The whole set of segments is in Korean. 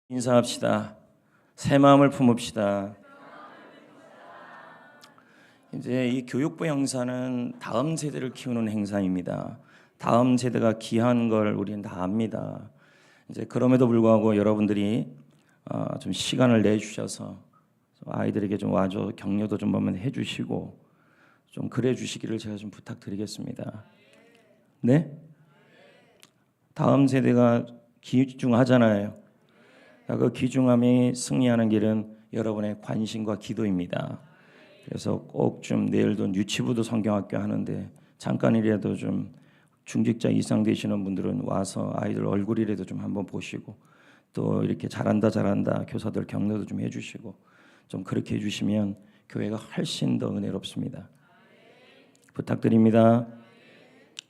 인사합시다. 새 마음을 품읍시다. 이제 이 교육부 행사는 다음 세대를 키우는 행사입니다. 다음 세대가 귀한 걸 우리는 다 압니다. 이제 그럼에도 불구하고 여러분들이 좀 시간을 내주셔서 아이들에게 좀 와줘 격려도 좀 한번 해주시고 좀 그래 주시기를 제가 좀 부탁드리겠습니다. 네? 다음 세대가 귀중하잖아요. 그 귀중함이 승리하는 길은 여러분의 관심과 기도입니다. 그래서 꼭 좀 내일도 유치부도 성경학교 하는데 잠깐이라도 좀 중직자 이상 되시는 분들은 와서 아이들 얼굴이라도 좀 한번 보시고 또 이렇게 잘한다 교사들 격려도 좀 해주시고 좀 그렇게 해주시면 교회가 훨씬 더 은혜롭습니다. 부탁드립니다.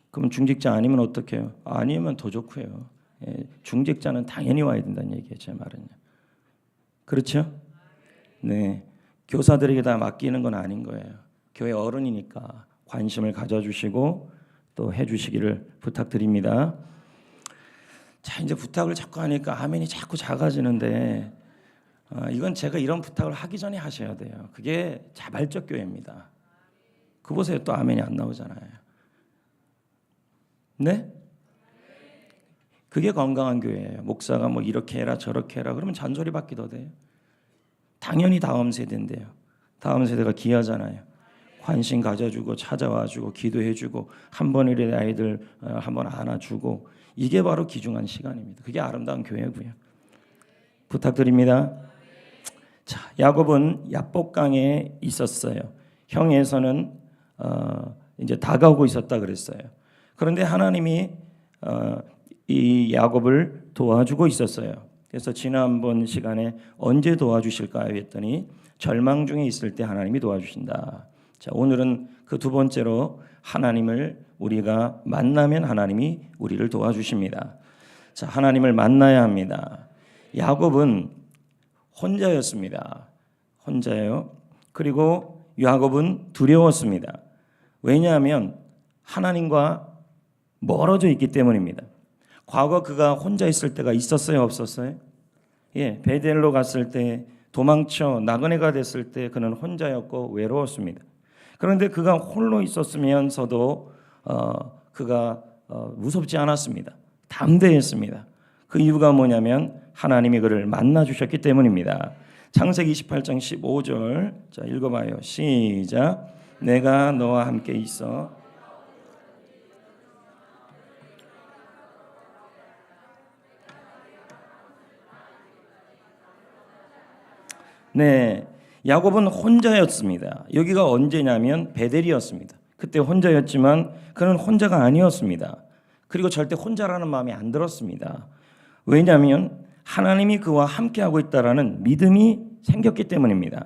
그럼 중직자 아니면 어떡해요? 아니면 더 좋고요. 중직자는 당연히 와야 된다는 얘기예요. 제 말은요. 그렇죠? 네, 교사들에게 다 맡기는 건 아닌 거예요. 교회 어른이니까 관심을 가져주시고 또 해주시기를 부탁드립니다. 자, 이제 부탁을 자꾸 하니까 아멘이 자꾸 작아지는데 이건 제가 이런 부탁을 하기 전에 하셔야 돼요. 그게 자발적 교회입니다. 그 보세요. 또 아멘이 안 나오잖아요. 네? 그게 건강한 교회예요. 목사가 뭐 이렇게 해라 저렇게 해라 그러면 잔소리 받기 더 돼요. 당연히 다음 세대인데요. 다음 세대가 귀하잖아요. 관심 가져주고 찾아와주고 기도해주고 한 번이라도 아이들 한번 안아주고 이게 바로 귀중한 시간입니다. 그게 아름다운 교회고요. 부탁드립니다. 자, 야곱은 야복강에 있었어요. 형에서는 이제 다가오고 있었다 그랬어요. 그런데 하나님이 이 야곱을 도와주고 있었어요. 그래서 지난번 시간에 언제 도와주실까요? 했더니 절망 중에 있을 때 하나님이 도와주신다. 자, 오늘은 그 두 번째로 하나님을 우리가 만나면 하나님이 우리를 도와주십니다. 자, 하나님을 만나야 합니다. 야곱은 혼자였습니다. 혼자예요. 그리고 야곱은 두려웠습니다. 왜냐하면 하나님과 멀어져 있기 때문입니다. 과거 그가 혼자 있을 때가 있었어요, 없었어요? 예, 베델로 갔을 때 도망쳐 나그네가 됐을 때 그는 혼자였고 외로웠습니다. 그런데 그가 홀로 있었으면서도 그가 무섭지 않았습니다. 담대했습니다. 그 이유가 뭐냐면 하나님이 그를 만나 주셨기 때문입니다. 창세기 28장 15절 자 읽어봐요. 시작. 내가 너와 함께 있어 네, 야곱은 혼자였습니다. 여기가 언제냐면 베델이었습니다. 그때 혼자였지만 그는 혼자가 아니었습니다. 그리고 절대 혼자라는 마음이 안 들었습니다. 왜냐하면 하나님이 그와 함께하고 있다라는 믿음이 생겼기 때문입니다.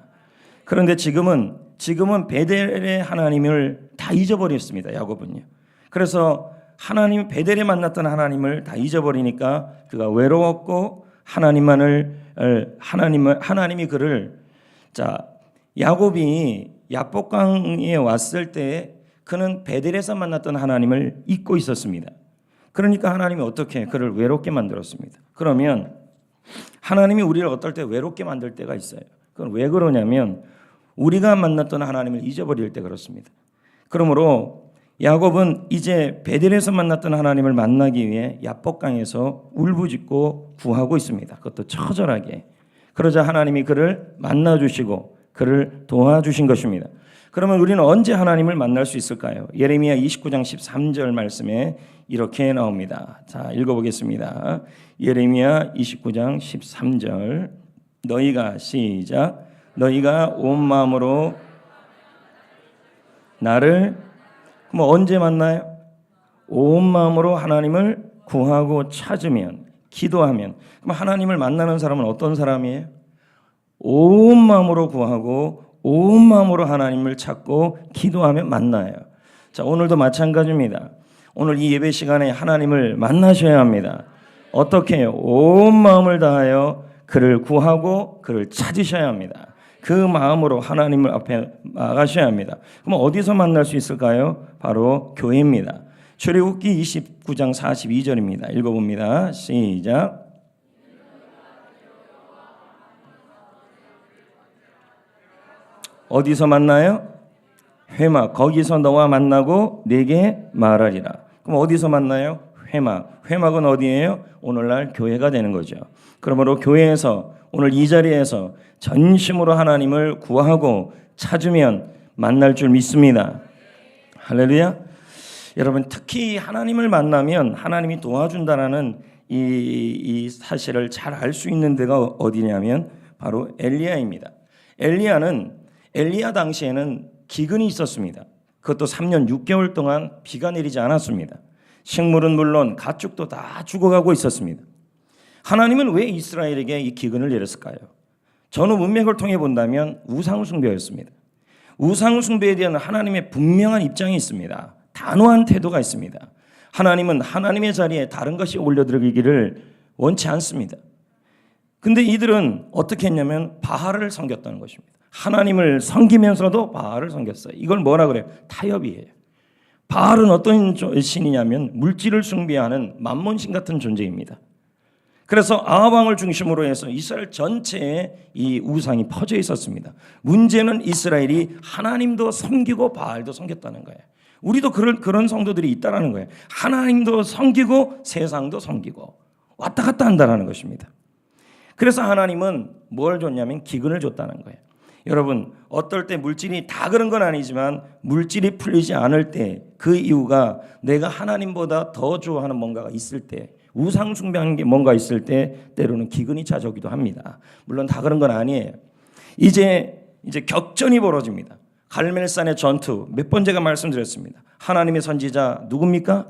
그런데 지금은 베델의 하나님을 다 잊어버렸습니다. 야곱은요. 그래서 하나님 베델에 만났던 하나님을 다 잊어버리니까 그가 외로웠고 하나님이 그를 자 야곱이 야복강에 왔을 때 그는 베델에서 만났던 하나님을 잊고 있었습니다. 그러니까 하나님이 어떻게 그를 외롭게 만들었습니다. 그러면 하나님이 우리를 어떨 때 외롭게 만들 때가 있어요. 그건 왜 그러냐면 우리가 만났던 하나님을 잊어버릴 때 그렇습니다. 그러므로 야곱은 이제 베델에서 만났던 하나님을 만나기 위해 야복강에서 울부짖고 구하고 있습니다. 그것도 처절하게. 그러자 하나님이 그를 만나주시고 그를 도와주신 것입니다. 그러면 우리는 언제 하나님을 만날 수 있을까요? 예레미야 29장 13절 말씀에 이렇게 나옵니다. 자, 읽어보겠습니다. 예레미야 29장 13절 너희가 시작 너희가 온 마음으로 나를 그럼 언제 만나요? 온 마음으로 하나님을 구하고 찾으면 기도하면 그럼 하나님을 만나는 사람은 어떤 사람이에요? 온 마음으로 구하고 온 마음으로 하나님을 찾고 기도하면 만나요. 자, 오늘도 마찬가지입니다. 오늘 이 예배 시간에 하나님을 만나셔야 합니다. 어떻게 해요? 온 마음을 다하여 그를 구하고 그를 찾으셔야 합니다. 그 마음으로 하나님을 앞에 나가셔야 합니다. 그럼 어디서 만날 수 있을까요? 바로 교회입니다. 출애굽기 29장 42절입니다. 읽어봅니다. 시작. 어디서 만나요? 회막. 거기서 너와 만나고 내게 말하리라. 그럼 어디서 만나요? 회막. 회막은 어디예요? 오늘날 교회가 되는 거죠. 그러므로 교회에서 오늘 이 자리에서 전심으로 하나님을 구하고 찾으면 만날 줄 믿습니다. 할렐루야. 여러분, 특히 하나님을 만나면 하나님이 도와준다라는 이 사실을 잘 알 수 있는 데가 어디냐면 바로 엘리야입니다. 엘리야 당시에는 기근이 있었습니다. 그것도 3년 6개월 동안 비가 내리지 않았습니다. 식물은 물론 가축도 다 죽어가고 있었습니다. 하나님은 왜 이스라엘에게 이 기근을 내렸을까요? 전후 문맥을 통해 본다면 우상 숭배였습니다. 우상 숭배에 대한 하나님의 분명한 입장이 있습니다. 단호한 태도가 있습니다. 하나님은 하나님의 자리에 다른 것이 올려드리기를 원치 않습니다. 근데 이들은 어떻게 했냐면 바알을 섬겼다는 것입니다. 하나님을 섬기면서도 바알을 섬겼어요. 이걸 뭐라 그래요? 타협이에요. 바알은 어떤 신이냐면 물질을 숭배하는 만몬신 같은 존재입니다. 그래서 아합 왕을 중심으로 해서 이스라엘 전체에 이 우상이 퍼져 있었습니다. 문제는 이스라엘이 하나님도 섬기고 바알도 섬겼다는 거예요. 우리도 그런 성도들이 있다라는 거예요. 하나님도 섬기고 세상도 섬기고 왔다 갔다 한다는 것입니다. 그래서 하나님은 뭘 줬냐면 기근을 줬다는 거예요. 여러분, 어떨 때 물질이 다 그런 건 아니지만 물질이 풀리지 않을 때 그 이유가 내가 하나님보다 더 좋아하는 뭔가가 있을 때, 우상 숭배하는 게 뭔가 있을 때 때로는 기근이 찾아오기도 합니다. 물론 다 그런 건 아니에요. 이제 격전이 벌어집니다. 갈멜산의 전투, 몇 번 제가 말씀드렸습니다. 하나님의 선지자 누굽니까?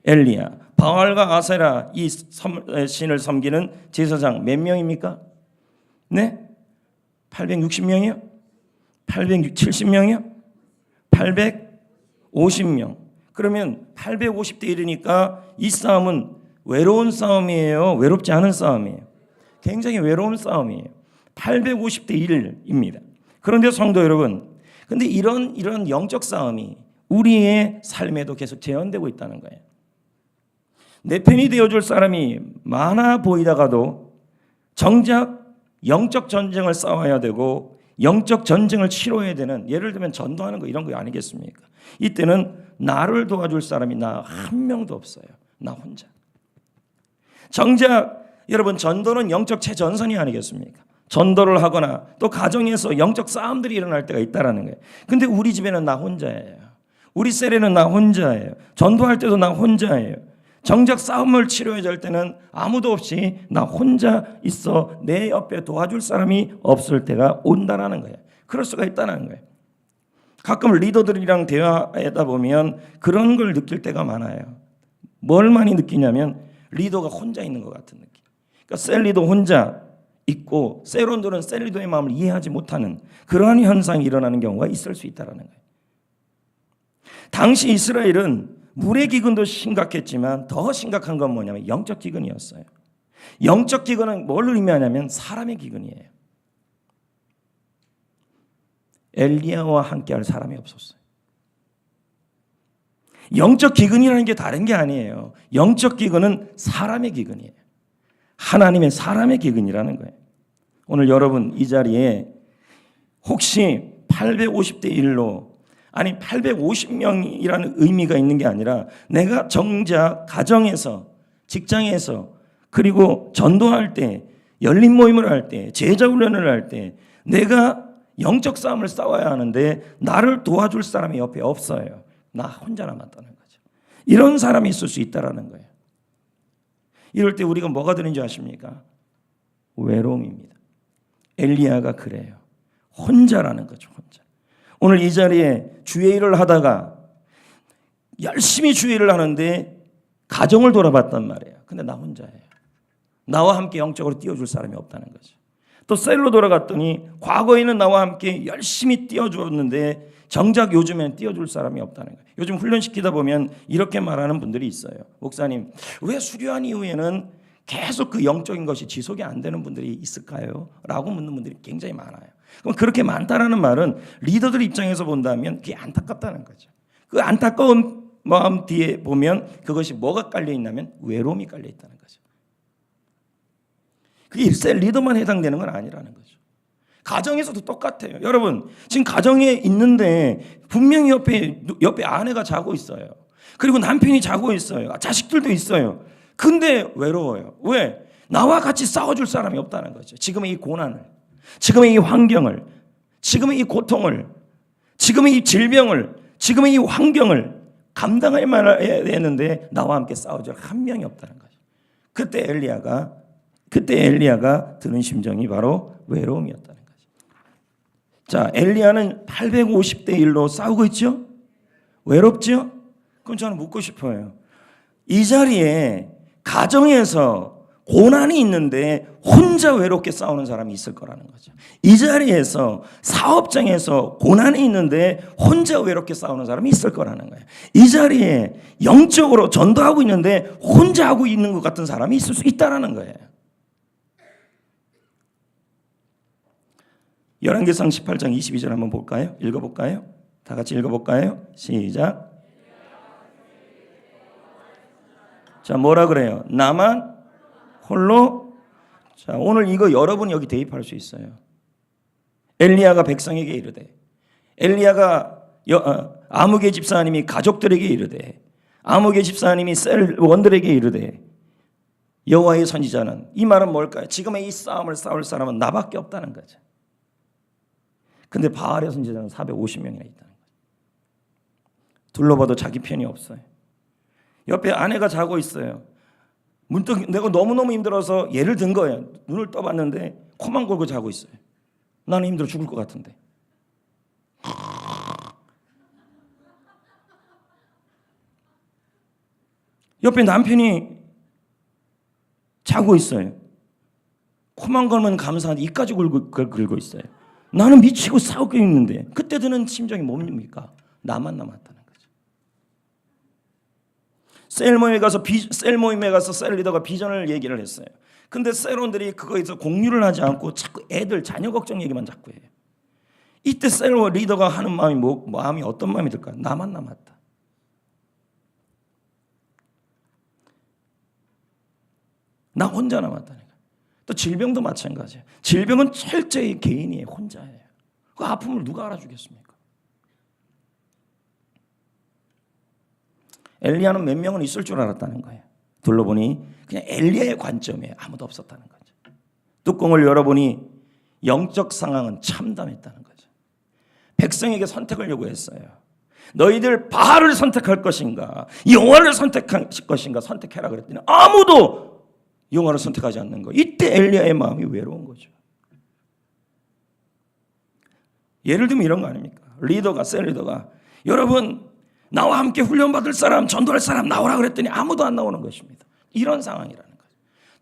엘리야. 바알과 아세라 이 신을 섬기는 제사장 몇 명입니까? 네? 860명이요? 870명이요? 850명. 그러면 850대 1이니까 이 싸움은 외로운 싸움이에요? 외롭지 않은 싸움이에요? 굉장히 외로운 싸움이에요. 850대 1입니다. 그런데 성도 여러분, 근데 이런 영적 싸움이 우리의 삶에도 계속 재현되고 있다는 거예요. 내 편이 되어줄 사람이 많아 보이다가도 정작 영적 전쟁을 싸워야 되고 영적 전쟁을 치러야 되는, 예를 들면 전도하는 거 이런 거 아니겠습니까? 이때는 나를 도와줄 사람이 나 한 명도 없어요. 나 혼자. 정작 여러분, 전도는 영적 최전선이 아니겠습니까? 전도를 하거나 또 가정에서 영적 싸움들이 일어날 때가 있다라는 거예요. 근데 우리 집에는 나 혼자예요. 우리 셀에는 나 혼자예요. 전도할 때도 나 혼자예요. 정작 싸움을 치료해야 될 때는 아무도 없이 나 혼자 있어 내 옆에 도와줄 사람이 없을 때가 온다라는 거예요. 그럴 수가 있다는 거예요. 가끔 리더들이랑 대화하다 보면 그런 걸 느낄 때가 많아요. 뭘 많이 느끼냐면 리더가 혼자 있는 것 같은 느낌. 그러니까 셀 리더 혼자 있고 셀원들은 셀 리더의 마음을 이해하지 못하는 그러한 현상이 일어나는 경우가 있을 수 있다는 거예요. 당시 이스라엘은 물의 기근도 심각했지만 더 심각한 건 뭐냐면 영적 기근이었어요. 영적 기근은 뭘 의미하냐면 사람의 기근이에요. 엘리야와 함께할 사람이 없었어요. 영적 기근이라는 게 다른 게 아니에요. 영적 기근은 사람의 기근이에요. 하나님의 사람의 기근이라는 거예요. 오늘 여러분 이 자리에 혹시 850대 1로 아니 850명이라는 의미가 있는 게 아니라 내가 정작 가정에서 직장에서 그리고 전도할 때 열린 모임을 할 때 제자 훈련을 할 때 내가 영적 싸움을 싸워야 하는데 나를 도와줄 사람이 옆에 없어요. 나 혼자 남았다는 거죠. 이런 사람이 있을 수 있다라는 거예요. 이럴 때 우리가 뭐가 되는지 아십니까? 외로움입니다. 엘리야가 그래요. 혼자라는 거죠. 혼자. 오늘 이 자리에 주의 일을 하다가 열심히 주의 일을 하는데 가정을 돌아봤단 말이에요. 근데 나 혼자예요. 나와 함께 영적으로 띄워줄 사람이 없다는 거죠. 또 셀로 돌아갔더니 과거에는 나와 함께 열심히 띄워주었는데 정작 요즘에는 띄워줄 사람이 없다는 거예요. 요즘 훈련시키다 보면 이렇게 말하는 분들이 있어요. 목사님, 왜 수료한 이후에는 계속 그 영적인 것이 지속이 안 되는 분들이 있을까요? 라고 묻는 분들이 굉장히 많아요. 그럼 그렇게 많다라는 말은 리더들 입장에서 본다면 그게 안타깝다는 거죠. 그 안타까운 마음 뒤에 보면 그것이 뭐가 깔려 있냐면 외로움이 깔려 있다는 거죠. 그게 셀 리더만 해당되는 건 아니라는 거죠. 가정에서도 똑같아요. 여러분, 지금 가정에 있는데 분명히 옆에 아내가 자고 있어요. 그리고 남편이 자고 있어요. 자식들도 있어요. 근데 외로워요. 왜? 나와 같이 싸워줄 사람이 없다는 거죠. 지금의 이 고난을, 지금의 이 환경을, 지금의 이 고통을, 지금의 이 질병을, 지금의 이 환경을 감당해야 되는데 나와 함께 싸워줄 한 명이 없다는 거죠. 그때 엘리야가 드는 심정이 바로 외로움이었다는 거죠. 자, 엘리야는 850대 1로 싸우고 있죠? 외롭죠? 그럼 저는 묻고 싶어요. 이 자리에 가정에서 고난이 있는데 혼자 외롭게 싸우는 사람이 있을 거라는 거죠. 이 자리에서 사업장에서 고난이 있는데 혼자 외롭게 싸우는 사람이 있을 거라는 거예요. 이 자리에 영적으로 전도하고 있는데 혼자 하고 있는 것 같은 사람이 있을 수 있다는 거예요. 열왕기상 18장 22절 한번 볼까요? 읽어볼까요? 다 같이 읽어볼까요? 시작. 자, 뭐라 그래요? 나만 홀로. 자, 오늘 이거 여러분 여기 대입할 수 있어요. 엘리야가 백성에게 이르되, 엘리야가 아무개 집사님이 가족들에게 이르되, 아무개 집사님이 셀원들에게 이르되, 여호와의 선지자는, 이 말은 뭘까요? 지금의 이 싸움을 싸울 사람은 나밖에 없다는 거죠. 근데 바알의 선지자는 450명이나 있다는 거죠. 둘러봐도 자기 편이 없어요. 옆에 아내가 자고 있어요. 문득 내가 너무너무 힘들어서 예를 든 거예요. 눈을 떠봤는데 코만 골고 자고 있어요. 나는 힘들어 죽을 것 같은데. 옆에 남편이 자고 있어요. 코만 걸면 감사한데 입까지 긁고 있어요. 나는 미치고 싸우고 있는데 그때 드는 심정이 뭡니까? 나만 남았다는 거죠. 셀 모임에 가서 셀 리더가 비전을 얘기를 했어요. 근데 셀원들이 그거에서 공유를 하지 않고 자꾸 애들 자녀 걱정 얘기만 자꾸 해요. 이때 셀 리더가 하는 마음이 어떤 마음이 들까요? 나만 남았다. 나 혼자 남았다는 거예요. 또 질병도 마찬가지예요. 질병은 철저히 개인이 혼자예요. 그 아픔을 누가 알아주겠습니까? 엘리야는 몇 명은 있을 줄 알았다는 거예요. 둘러보니 그냥 엘리야의 관점에 아무도 없었다는 거죠. 뚜껑을 열어보니 영적 상황은 참담했다는 거죠. 백성에게 선택을 요구했어요. 너희들 바알을 선택할 것인가 여호와를 선택할 것인가 선택해라 그랬더니 아무도 여호와를 선택하지 않는 거. 이때 엘리야의 마음이 외로운 거죠. 예를 들면 이런 거 아닙니까? 셀 리더가 여러분 나와 함께 훈련받을 사람, 전도할 사람 나오라 그랬더니 아무도 안 나오는 것입니다. 이런 상황이라는 거죠.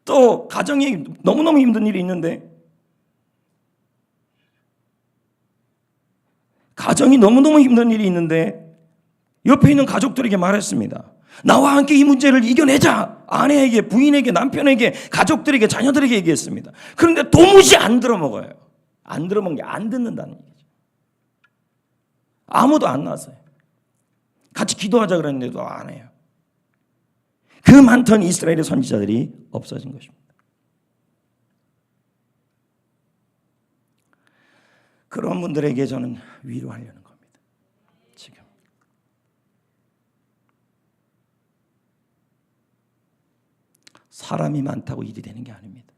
또 가정에 너무너무 힘든 일이 있는데 옆에 있는 가족들에게 말했습니다. 나와 함께 이 문제를 이겨내자. 아내에게, 부인에게, 남편에게, 가족들에게, 자녀들에게 얘기했습니다. 그런데 도무지 안 들어먹어요. 안 들어먹는 게 안 듣는다는 얘기죠. 아무도 안 나서요. 같이 기도하자 그랬는데도 안 해요. 그 많던 이스라엘의 선지자들이 없어진 것입니다. 그런 분들에게 저는 위로하려는 겁니다. 지금 사람이 많다고 일이 되는 게 아닙니다.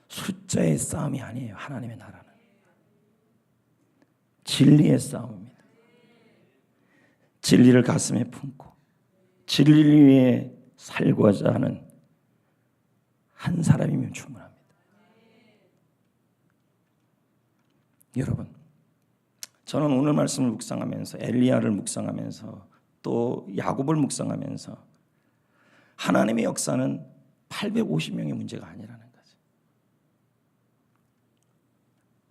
숫자의 싸움이 아니에요. 하나님의 나라는 진리의 싸움입니다. 진리를 가슴에 품고 진리를 위해 살고자 하는 한 사람이면 충분합니다. 여러분, 저는 오늘 말씀을 묵상하면서 엘리야를 묵상하면서 또 야곱을 묵상하면서 하나님의 역사는 850명의 문제가 아니라는 거죠.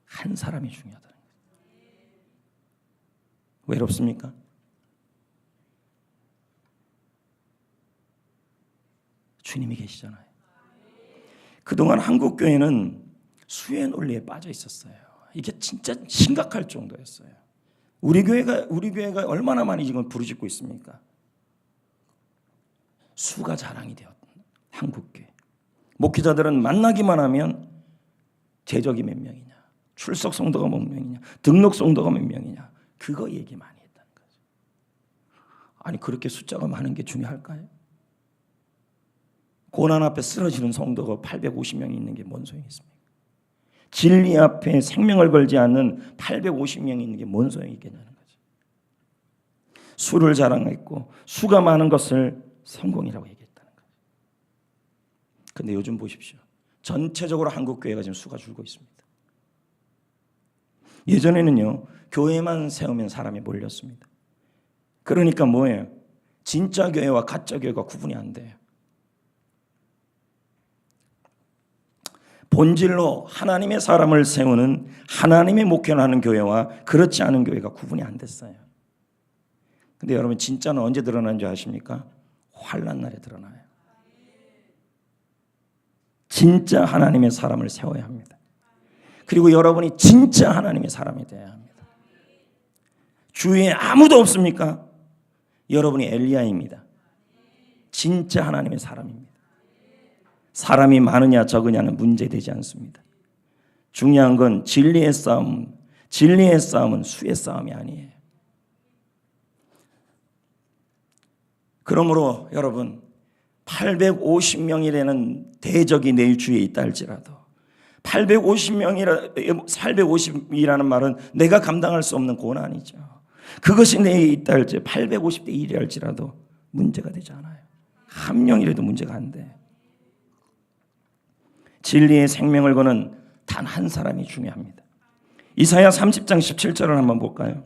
한 사람이 중요하다는 거죠. 외롭습니까? 주님이 계시잖아요. 그동안 한국 교회는 수혜 논리에 빠져 있었어요. 이게 진짜 심각할 정도였어요. 우리 교회가 얼마나 많이 지금 부르짖고 있습니까? 수가 자랑이 되었던 한국 교회. 목회자들은 만나기만 하면 제적이 몇 명이냐, 출석 성도가 몇 명이냐, 등록 성도가 몇 명이냐, 그거 얘기 많이 했다는 거죠. 아니 그렇게 숫자가 많은 게 중요할까요? 고난 앞에 쓰러지는 성도가 850명이 있는 게 뭔 소용이 있습니까? 진리 앞에 생명을 걸지 않는 850명이 있는 게 뭔 소용이 있겠냐는 거죠. 수를 자랑했고 수가 많은 것을 성공이라고 얘기했다는 거죠. 그런데 요즘 보십시오. 전체적으로 한국 교회가 지금 수가 줄고 있습니다. 예전에는요, 교회만 세우면 사람이 몰렸습니다. 그러니까 뭐예요? 진짜 교회와 가짜 교회가 구분이 안 돼요. 본질로 하나님의 사람을 세우는 하나님의 목회를 하는 교회와 그렇지 않은 교회가 구분이 안 됐어요. 근데 여러분 진짜는 언제 드러나는 줄 아십니까? 환난 날에 드러나요. 진짜 하나님의 사람을 세워야 합니다. 그리고 여러분이 진짜 하나님의 사람이 되어야 합니다. 주위에 아무도 없습니까? 여러분이 엘리야입니다. 진짜 하나님의 사람입니다. 사람이 많으냐 적으냐는 문제되지 않습니다. 중요한 건 진리의 싸움, 진리의 싸움은 수의 싸움이 아니에요. 그러므로 여러분 850명이라는 대적이 내 주위에 있다 할지라도 850이라는 말은 내가 감당할 수 없는 고난이죠. 그것이 내게 있다 할지 850대 1이 할지라도 문제가 되지 않아요. 한 명이라도 문제가 안 돼. 진리의 생명을 거는 단 한 사람이 중요합니다. 이사야 30장 17절을 한번 볼까요?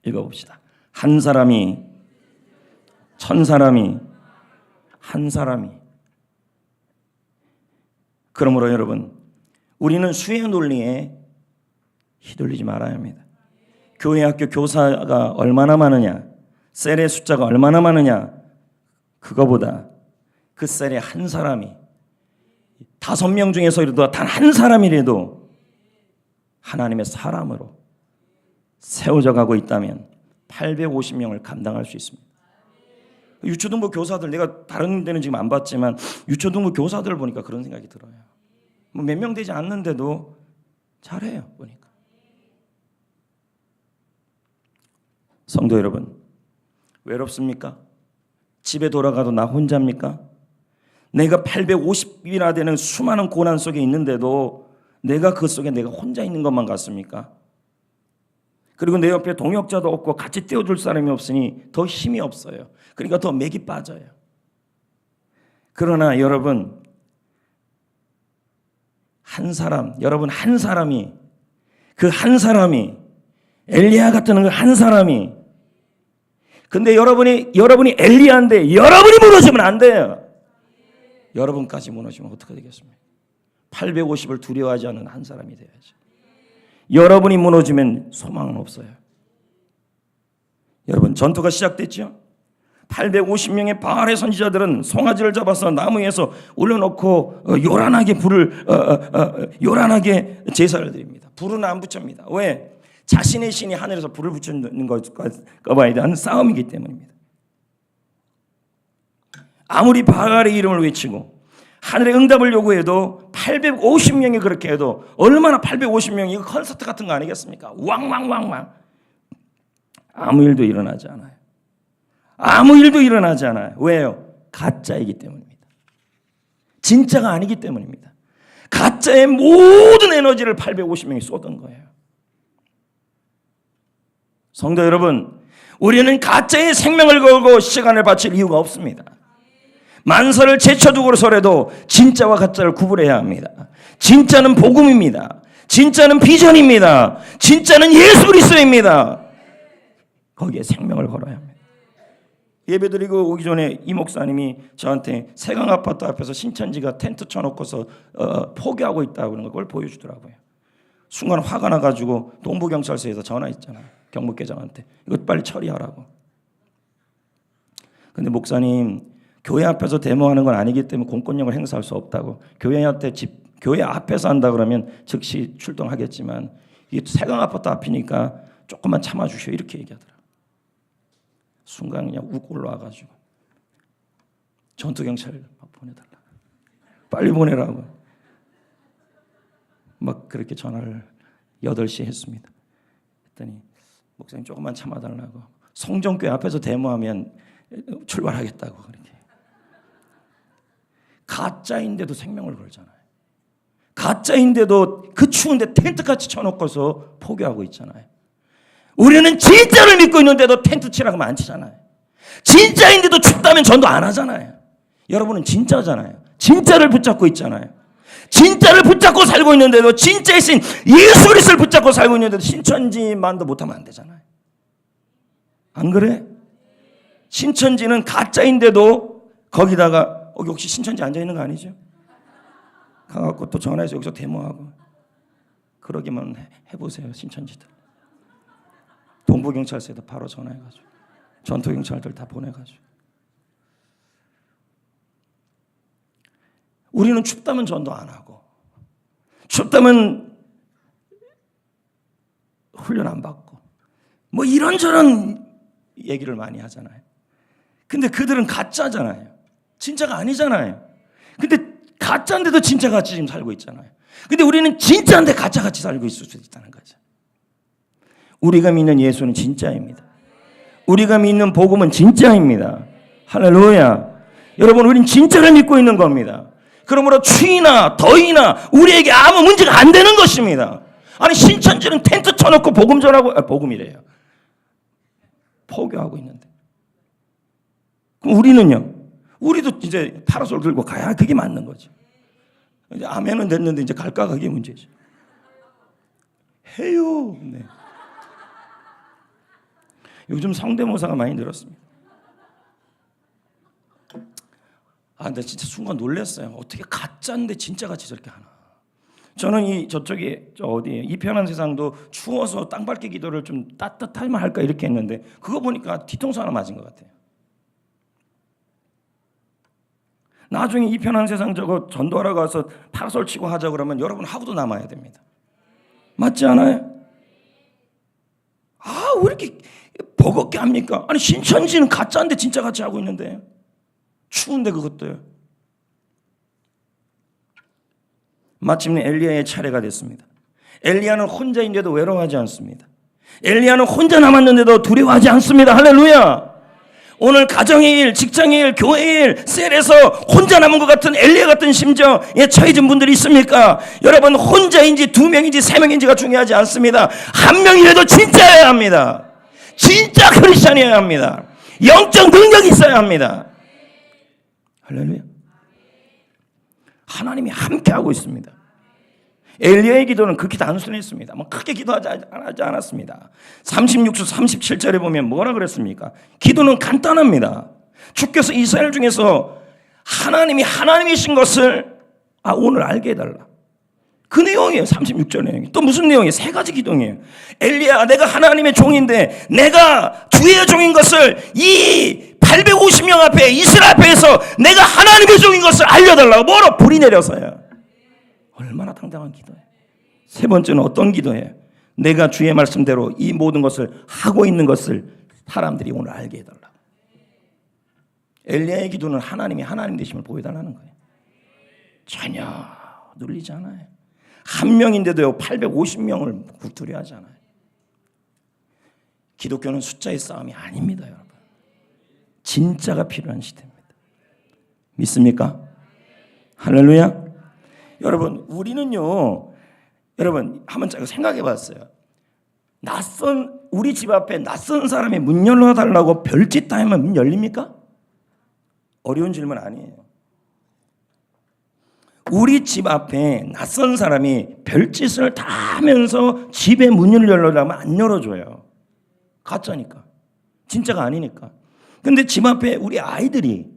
읽어봅시다. 한 사람이, 천 사람이, 한 사람이. 그러므로 여러분, 우리는 수의 논리에 휘둘리지 말아야 합니다. 교회 학교 교사가 얼마나 많으냐, 셀의 숫자가 얼마나 많으냐, 그거보다 그 셀에 한 사람이 5명 중에서라도 단 한 사람이라도 하나님의 사람으로 세워져 가고 있다면 850명을 감당할 수 있습니다. 유초등부 교사들, 내가 다른 데는 지금 안 봤지만 유초등부 교사들 보니까 그런 생각이 들어요. 뭐 몇 명 되지 않는데도 잘해요 보니까. 성도 여러분, 외롭습니까? 집에 돌아가도 나 혼자입니까? 내가 850이나 되는 수많은 고난 속에 있는데도 내가 그 속에 내가 혼자 있는 것만 같습니까? 그리고 내 옆에 동역자도 없고 같이 떼어줄 사람이 없으니 더 힘이 없어요. 그러니까 더 맥이 빠져요. 그러나 여러분, 한 사람, 여러분 한 사람이, 그 한 사람이, 엘리야 같은 그 한 사람이, 근데 여러분이 엘리야인데 여러분이 무너지면 안 돼요. 여러분까지 무너지면 어떻게 되겠습니까? 850을 두려워하지 않는 한 사람이 돼야죠. 여러분이 무너지면 소망은 없어요. 여러분, 전투가 시작됐죠? 850명의 바알의 선지자들은 송아지를 잡아서 나무 위에서 올려놓고 요란하게 요란하게 제사를 드립니다. 불은 안 붙입니다. 왜? 자신의 신이 하늘에서 불을 붙이는 것과 봐야 되는 싸움이기 때문입니다. 아무리 바알의 이름을 외치고 하늘의 응답을 요구해도 850명이 그렇게 해도 얼마나 850명이 이거 콘서트 같은 거 아니겠습니까? 왕왕왕왕. 아무 일도 일어나지 않아요. 아무 일도 일어나지 않아요. 왜요? 가짜이기 때문입니다. 진짜가 아니기 때문입니다. 가짜의 모든 에너지를 850명이 쏟은 거예요. 성도 여러분, 우리는 가짜의 생명을 걸고 시간을 바칠 이유가 없습니다. 만사를 제쳐두고서라도 진짜와 가짜를 구분해야 합니다. 진짜는 복음입니다. 진짜는 비전입니다. 진짜는 예수 그리스도입니다. 거기에 생명을 걸어야 합니다. 예배드리고 오기 전에 이 목사님이 저한테 세강 아파트 앞에서 신천지가 텐트 쳐놓고서 포기하고 있다고 그런 걸 보여주더라고요. 순간 화가 나가지고 동부경찰서에서 전화했잖아요. 경무계장한테 이거 빨리 처리하라고. 근데 목사님, 교회 앞에서 데모하는 건 아니기 때문에 공권력을 행사할 수 없다고. 교회 앞에서 한다 그러면 즉시 출동하겠지만 이게 세강 아파트 앞이니까 조금만 참아주시오 이렇게 얘기하더라. 순간 그냥 욱 올라와가지고 전투경찰 보내달라. 빨리 보내라고. 막 그렇게 전화를 8시에 했습니다. 했더니 목사님 조금만 참아달라고. 성전교회 앞에서 데모하면 출발하겠다고. 그렇게. 가짜인데도 생명을 걸잖아요. 가짜인데도 그 추운데 텐트같이 쳐놓고서 포교하고 있잖아요. 우리는 진짜를 믿고 있는데도 텐트 치라고 하면 안 치잖아요. 진짜인데도 춥다면 전도 안 하잖아요. 여러분은 진짜잖아요. 진짜를 붙잡고 있잖아요. 진짜를 붙잡고 살고 있는데도 진짜의 신 예수 그리스도를 붙잡고 살고 있는데도 신천지만도 못하면 안 되잖아요. 안 그래? 신천지는 가짜인데도 거기다가 여기 혹시 신천지 앉아있는 거 아니죠? 가갖고 또 전화해서 여기서 데모하고 그러기만 해보세요. 신천지들 동부경찰서에다 바로 전화해가지고 전투경찰들 다 보내가지고 우리는 춥다면 전도 안 하고 춥다면 훈련 안 받고 뭐 이런저런 얘기를 많이 하잖아요. 근데 그들은 가짜잖아요. 진짜가 아니잖아요. 근데 가짜인데도 진짜같이 지금 살고 있잖아요. 근데 우리는 진짜인데 가짜같이 살고 있을 수 있다는 거죠. 우리가 믿는 예수는 진짜입니다. 우리가 믿는 복음은 진짜입니다. 할렐루야. 여러분, 우리는 진짜를 믿고 있는 겁니다. 그러므로 추위나 더위나 우리에게 아무 문제가 안 되는 것입니다. 아니 신천지는 텐트 쳐놓고 복음 전하고 복음이래요. 포교하고 있는데. 그럼 우리는요? 우리도 이제 파라솔 들고 가야 그게 맞는 거죠. 이제 아멘은 됐는데 이제 갈까 그게 문제죠. 해요. 네. 요즘 성대모사가 많이 늘었습니다. 근데 진짜 순간 놀랐어요. 어떻게 가짜인데 진짜같이 저렇게 하나. 저는 저쪽에 어디에 이 편한 세상도 추워서 땅밟기 기도를 좀 따뜻하면 할까 이렇게 했는데 그거 보니까 뒤통수 하나 맞은 것 같아요. 나중에 이 편한 세상 저거 전도하러 가서 파라솔 치고 하자 그러면 여러분 하고도 남아야 됩니다. 맞지 않아요? 왜 이렇게 버겁게 합니까? 아니 신천지는 가짜인데 진짜같이 하고 있는데 추운데 그것도요. 마침내 엘리야의 차례가 됐습니다. 엘리야는 혼자인데도 외로워하지 않습니다. 엘리야는 혼자 남았는데도 두려워하지 않습니다. 할렐루야. 오늘 가정의 일, 직장의 일, 교회의 일, 셀에서 혼자 남은 것 같은 엘리야 같은 심정에 처해진 분들이 있습니까? 여러분 혼자인지 2명인지 3명인지가 중요하지 않습니다. 1명이라도 진짜여야 합니다. 진짜 크리스찬이어야 합니다. 영적 능력이 있어야 합니다. 할렐루야. 하나님이 함께하고 있습니다. 엘리야의 기도는 극히 단순했습니다. 크게 기도하지 않았습니다. 36절 37절에 보면 뭐라 그랬습니까? 기도는 간단합니다. 주께서 이스라엘 중에서 하나님이 하나님이신 것을 오늘 알게 해달라. 그 내용이에요. 36절 내용이. 또 무슨 내용이에요? 3가지 기도예요. 엘리야, 내가 하나님의 종인데 내가 주의 종인 것을 이 850명 앞에 이스라엘 앞에서 내가 하나님의 종인 것을 알려달라고. 뭐로? 불이 내려서요. 얼마나 당당한 기도예요. 3번째는 어떤 기도예요? 내가 주의 말씀대로 이 모든 것을 하고 있는 것을 사람들이 오늘 알게 해달라. 엘리야의 기도는 하나님이 하나님 되심을 보여달라는 거예요. 전혀 눌리지 않아요. 1명인데도요 850명을 두려워하잖아요. 기독교는 숫자의 싸움이 아닙니다, 여러분. 진짜가 필요한 시대입니다. 믿습니까? 할렐루야. 여러분, 우리는요, 여러분 한번 생각해 봤어요. 우리 집 앞에 낯선 사람이 문 열어달라고 별짓 다 하면 문 열립니까? 어려운 질문 아니에요. 우리 집 앞에 낯선 사람이 별짓을 다 하면서 집에 문을 열려면 안 열어줘요. 가짜니까. 진짜가 아니니까. 근데 집 앞에 우리 아이들이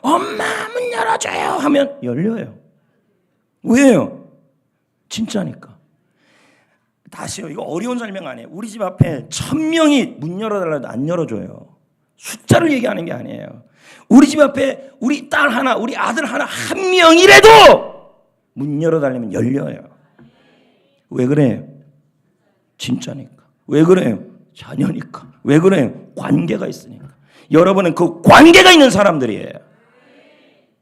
엄마 문 열어줘요 하면 열려요. 왜요? 진짜니까. 다시요. 이거 어려운 설명 아니에요. 우리 집 앞에 1000명이 문 열어달라도 안 열어줘요. 숫자를 얘기하는 게 아니에요. 우리 집 앞에 우리 딸 하나, 우리 아들 하나 1명이라도 문 열어달라면 열려요. 왜 그래요? 진짜니까. 왜 그래요? 자녀니까. 왜 그래요? 관계가 있으니까. 여러분은 그 관계가 있는 사람들이에요.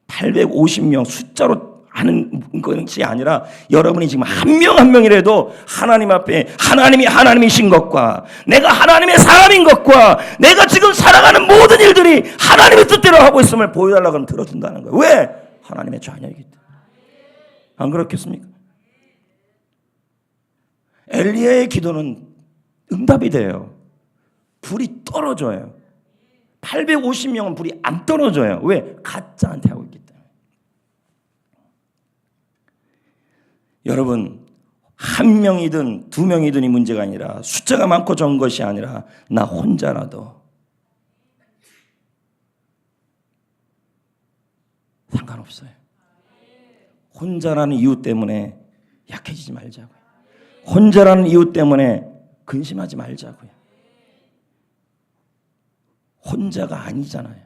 850명 숫자로 하는 것이 아니라 여러분이 지금 한 명 한 명이라도 하나님 앞에 하나님이 하나님이신 것과 내가 하나님의 사람인 것과 내가 지금 살아가는 모든 일들이 하나님의 뜻대로 하고 있음을 보여달라고 하면 들어준다는 거예요. 왜? 하나님의 자녀이기 때문에. 안 그렇겠습니까? 엘리야의 기도는 응답이 돼요. 불이 떨어져요. 850명은 불이 안 떨어져요. 왜? 가짜한테 하고 있기 때문에. 여러분, 한 명이든 두 명이든이 문제가 아니라 숫자가 많고 적은 것이 아니라 나 혼자라도 상관없어요. 혼자라는 이유 때문에 약해지지 말자고요. 혼자라는 이유 때문에 근심하지 말자고요. 혼자가 아니잖아요.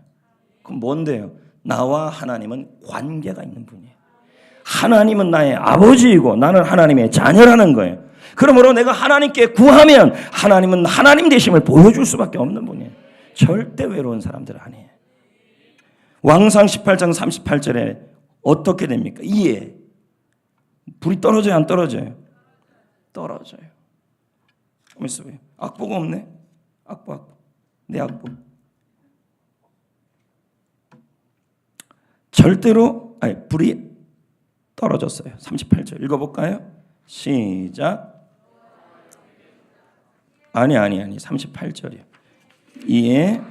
그럼 뭔데요? 나와 하나님은 관계가 있는 분이에요. 하나님은 나의 아버지이고 나는 하나님의 자녀라는 거예요. 그러므로 내가 하나님께 구하면 하나님은 하나님 되심을 보여줄 수밖에 없는 분이에요. 절대 외로운 사람들 아니에요. 왕상 18장 38절에 어떻게 됩니까? 이에 불이 떨어져요, 안 떨어져요? 떨어져요. 있어요. 악보가 없네. 악보. 내 악보. 절대로 불이 떨어졌어요. 38절 읽어볼까요? 시작. 아니 38절이요. 이에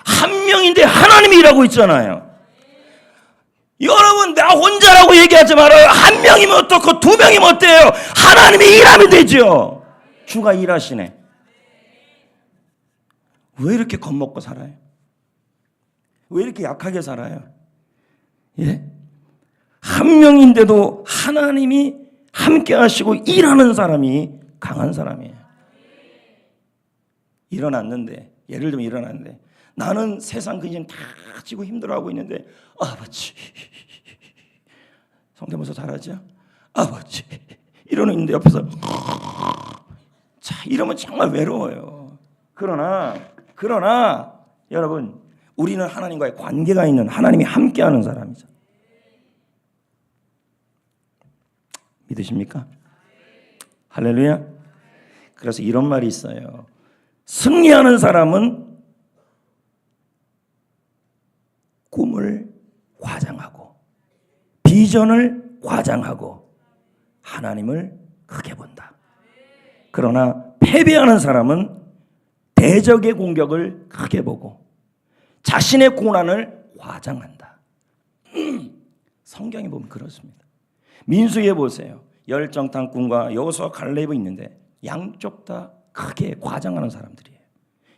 한 명인데 하나님이 일하고 있잖아요. 여러분, 나 혼자라고 얘기하지 말아요. 한 명이면 어떻고 두 명이면 어때요? 하나님이 일하면 되죠. 주가 일하시네. 왜 이렇게 겁먹고 살아요? 왜 이렇게 약하게 살아요? 예? 한 명인데도 하나님이 함께 하시고 일하는 사람이 강한 사람이에요. 일어났는데, 예를 들면 일어났는데 나는 세상 근심 다 지고 힘들어하고 있는데 아버지, 성대모사 잘하죠? 아버지 이러는 있는데 옆에서 자, 이러면 정말 외로워요. 그러나 여러분, 우리는 하나님과의 관계가 있는, 하나님이 함께하는 사람이죠. 믿으십니까? 할렐루야. 그래서 이런 말이 있어요. 승리하는 사람은 꿈을 과장하고 비전을 과장하고 하나님을 크게 본다. 그러나 패배하는 사람은 대적의 공격을 크게 보고 자신의 고난을 과장한다. 성경에 보면 그렇습니다. 민수기에 보세요. 열정탐꾼과 여호수아 갈렙이 있는데 양쪽 다 크게 과장하는 사람들이에요.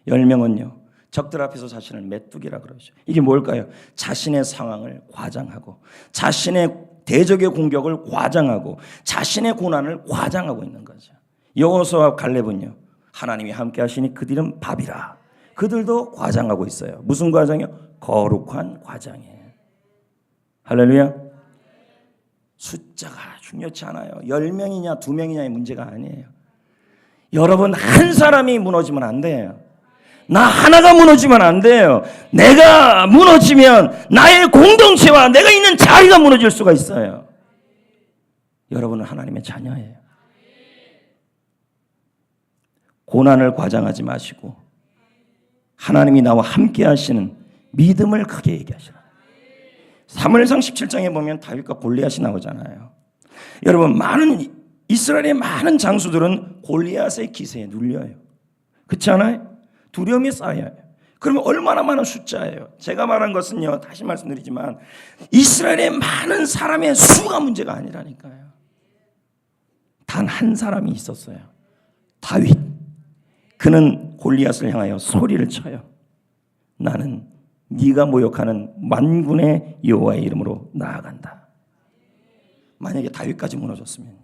10명은요. 적들 앞에서 자신을 메뚜기라 그러죠. 이게 뭘까요? 자신의 상황을 과장하고 자신의 대적의 공격을 과장하고 자신의 고난을 과장하고 있는 거죠. 여호수아 갈렙은요. 하나님이 함께 하시니 그들은 밥이라. 그들도 과장하고 있어요. 무슨 과장이요? 거룩한 과장이에요. 할렐루야. 숫자가 중요치 않아요. 10명이냐 2명이냐의 문제가 아니에요. 여러분, 한 사람이 무너지면 안 돼요. 나 하나가 무너지면 안 돼요. 내가 무너지면 나의 공동체와 내가 있는 자리가 무너질 수가 있어요. 여러분은 하나님의 자녀예요. 고난을 과장하지 마시고 하나님이 나와 함께 하시는 믿음을 크게 얘기하시라. 사무엘상 17장에 보면 다윗과 골리앗이 나오잖아요. 여러분, 이스라엘의 많은 장수들은 골리앗의 기세에 눌려요. 그렇지 않아요? 두려움이 쌓여요. 그러면 얼마나 많은 숫자예요. 제가 말한 것은요, 다시 말씀드리지만 이스라엘의 많은 사람의 수가 문제가 아니라니까요. 단 한 사람이 있었어요. 다윗. 그는 골리앗을 향하여 소리를 쳐요. 나는 네가 모욕하는 만군의 여호와의 이름으로 나아간다. 만약에 다윗까지 무너졌으면요.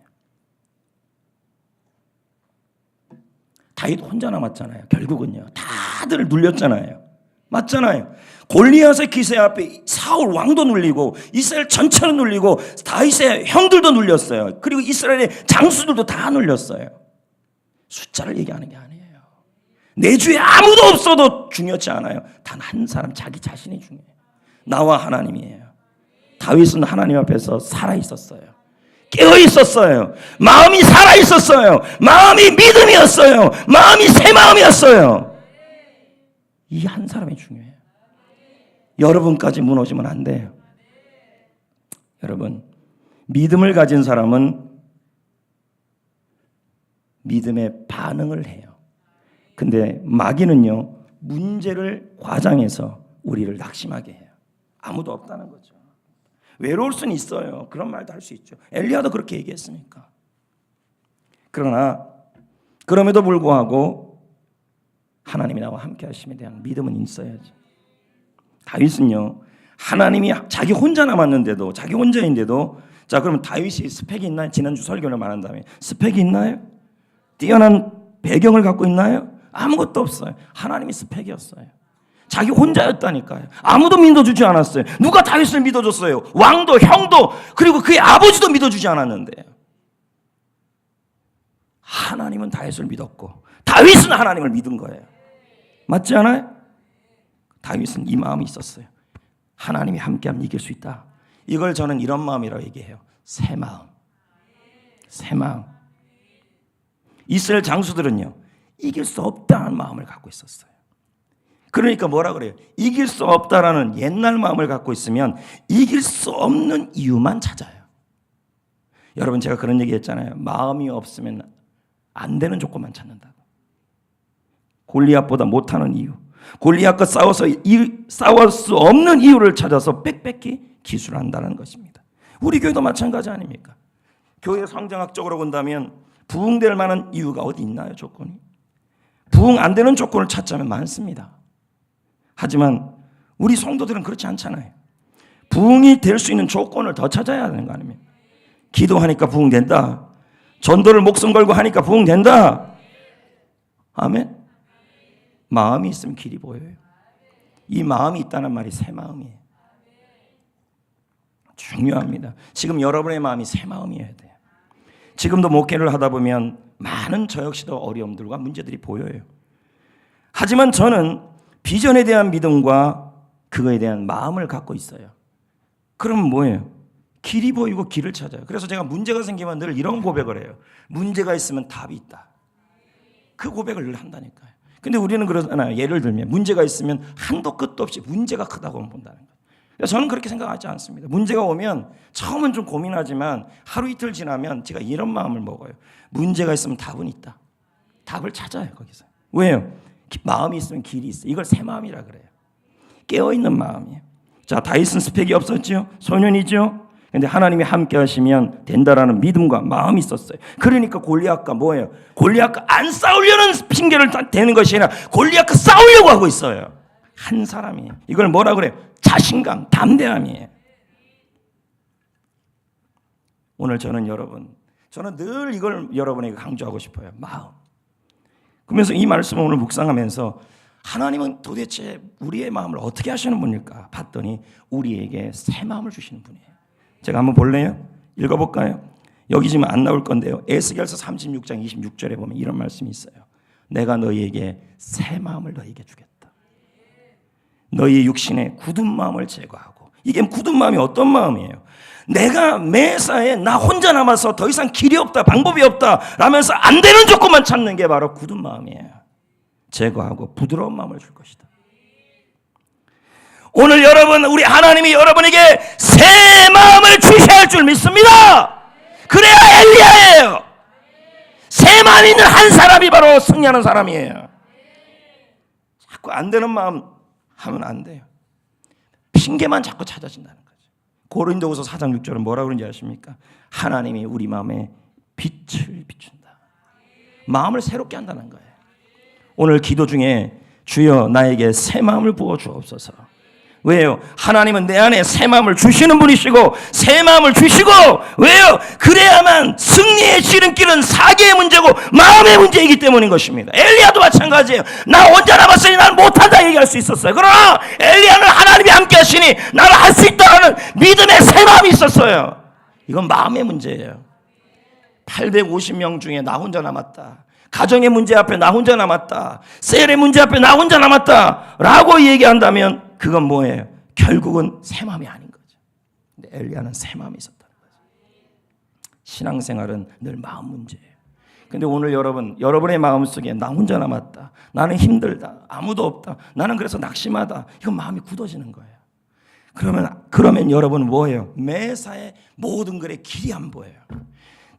다윗 혼자 남았잖아요. 결국은요. 다들 눌렸잖아요. 맞잖아요. 골리앗의 기세 앞에 사울 왕도 눌리고 이스라엘 전체를 눌리고 다윗의 형들도 눌렸어요. 그리고 이스라엘의 장수들도 다 눌렸어요. 숫자를 얘기하는 게 아니에요. 내 주위에 아무도 없어도 중요치 않아요. 단 한 사람, 자기 자신이 중요해요. 나와 하나님이에요. 다윗은 하나님 앞에서 살아 있었어요. 깨어 있었어요. 마음이 살아 있었어요. 마음이 믿음이었어요. 마음이 새 마음이었어요. 이 한 사람이 중요해요. 여러분까지 무너지면 안 돼요. 여러분, 믿음을 가진 사람은 믿음에 반응을 해요. 근데 마귀는요, 문제를 과장해서 우리를 낙심하게 해요. 아무도 없다는 거죠. 외로울 수는 있어요. 그런 말도 할 수 있죠. 엘리야도 그렇게 얘기했으니까. 그러나 그럼에도 불구하고 하나님이 나와 함께 하심에 대한 믿음은 있어야죠. 다윗은요, 하나님이 자기 혼자 남았는데도, 자기 혼자인데도, 자, 그러면 다윗이 스펙이 있나요? 지난주 설교를 말한 다음에 스펙이 있나요? 뛰어난 배경을 갖고 있나요? 아무것도 없어요. 하나님이 스펙이었어요. 자기 혼자였다니까요. 아무도 믿어주지 않았어요. 누가 다윗을 믿어줬어요? 왕도, 형도, 그리고 그의 아버지도 믿어주지 않았는데요. 하나님은 다윗을 믿었고 다윗은 하나님을 믿은 거예요. 맞지 않아요? 다윗은 이 마음이 있었어요. 하나님이 함께하면 이길 수 있다. 이걸 저는 이런 마음이라고 얘기해요. 새 마음. 새 마음. 이스라엘 장수들은요, 이길 수 없다는 마음을 갖고 있었어요. 그러니까 뭐라 그래요? 이길 수 없다라는 옛날 마음을 갖고 있으면 이길 수 없는 이유만 찾아요. 여러분, 제가 그런 얘기 했잖아요. 마음이 없으면 안 되는 조건만 찾는다고. 골리앗보다 못하는 이유, 골리앗과 싸워서 싸울 수 없는 이유를 찾아서 빽빽히 기술한다는 것입니다. 우리 교회도 마찬가지 아닙니까? 교회 성장학적으로 본다면 부흥될 만한 이유가 어디 있나요? 조건이. 부흥 안 되는 조건을 찾자면 많습니다. 하지만 우리 성도들은 그렇지 않잖아요. 부흥이 될 수 있는 조건을 더 찾아야 하는 거 아닙니까? 기도하니까 부흥된다. 전도를 목숨 걸고 하니까 부흥된다. 아멘. 마음이 있으면 길이 보여요. 이 마음이 있다는 말이 새 마음이에요. 중요합니다. 지금 여러분의 마음이 새 마음이어야 돼요. 지금도 목회를 하다 보면 많은 저 역시도 어려움들과 문제들이 보여요. 하지만 저는 비전에 대한 믿음과 그거에 대한 마음을 갖고 있어요. 그러면 뭐예요? 길이 보이고 길을 찾아요. 그래서 제가 문제가 생기면 늘 이런 고백을 해요. 문제가 있으면 답이 있다. 그 고백을 늘 한다니까요. 근데 우리는 그러잖아요. 예를 들면 문제가 있으면 한도 끝도 없이 문제가 크다고 본다는 거예요. 그래서 저는 그렇게 생각하지 않습니다. 문제가 오면 처음은 좀 고민하지만 하루 이틀 지나면 제가 이런 마음을 먹어요. 문제가 있으면 답은 있다. 답을 찾아요, 거기서. 왜요? 마음이 있으면 길이 있어요. 이걸 새 마음이라 그래요. 깨어있는 마음이에요. 자, 다윗은 스펙이 없었죠. 소년이죠. 근데 하나님이 함께 하시면 된다라는 믿음과 마음이 있었어요. 그러니까 골리앗과 뭐예요? 골리앗과 안 싸우려는 핑계를 대는 것이 아니라 골리앗과 싸우려고 하고 있어요. 한 사람이에요. 이걸 뭐라 그래요? 자신감, 담대함이에요. 오늘 저는 늘 이걸 여러분에게 강조하고 싶어요. 마음. 그러면서 이 말씀을 오늘 묵상하면서 하나님은 도대체 우리의 마음을 어떻게 하시는 분일까 봤더니 우리에게 새 마음을 주시는 분이에요. 제가 한번 볼래요? 읽어볼까요? 여기 지금 안 나올 건데요. 에스겔서 36장 26절에 보면 이런 말씀이 있어요. 내가 너희에게 새 마음을 너희에게 주겠다. 너희 육신의 굳은 마음을 제거하고. 이게 굳은 마음이 어떤 마음이에요? 내가 매사에 나 혼자 남아서 더 이상 길이 없다, 방법이 없다 라면서 안 되는 조건만 찾는 게 바로 굳은 마음이에요. 제거하고 부드러운 마음을 줄 것이다. 오늘 여러분, 우리 하나님이 여러분에게 새 마음을 주셔야 할 줄 믿습니다. 그래야 엘리야예요. 새 마음 있는 한 사람이 바로 승리하는 사람이에요. 자꾸 안 되는 마음 하면 안 돼요. 핑계만 자꾸 찾아진다는 거죠. 고린도후서 4장 6절은 뭐라고 그러는지 아십니까? 하나님이 우리 마음에 빛을 비춘다. 마음을 새롭게 한다는 거예요. 오늘 기도 중에 주여 나에게 새 마음을 부어 주옵소서. 왜요? 하나님은 내 안에 새 마음을 주시는 분이시고 새 마음을 주시고, 왜요? 그래야만 승리의 지름길은 사계의 문제고 마음의 문제이기 때문인 것입니다. 엘리야도 마찬가지예요. 나 혼자 남았으니 나는 못한다 얘기할 수 있었어요. 그러나 엘리야는 하나님이 함께 하시니 나는 할 수 있다는 믿음의 새 마음이 있었어요. 이건 마음의 문제예요. 850명 중에 나 혼자 남았다. 가정의 문제 앞에 나 혼자 남았다. 셀의 문제 앞에 나 혼자 남았다. 라고 얘기한다면 그건 뭐예요? 결국은 새 마음이 아닌 거죠. 근데 엘리야는 새 마음이 있었다는 거죠. 신앙생활은 늘 마음 문제예요. 근데 오늘 여러분의 마음속에 나 혼자 남았다. 나는 힘들다. 아무도 없다. 나는 그래서 낙심하다. 이건 마음이 굳어지는 거예요. 그러면 여러분 뭐예요? 매사에 모든 글에 길이 안 보여요.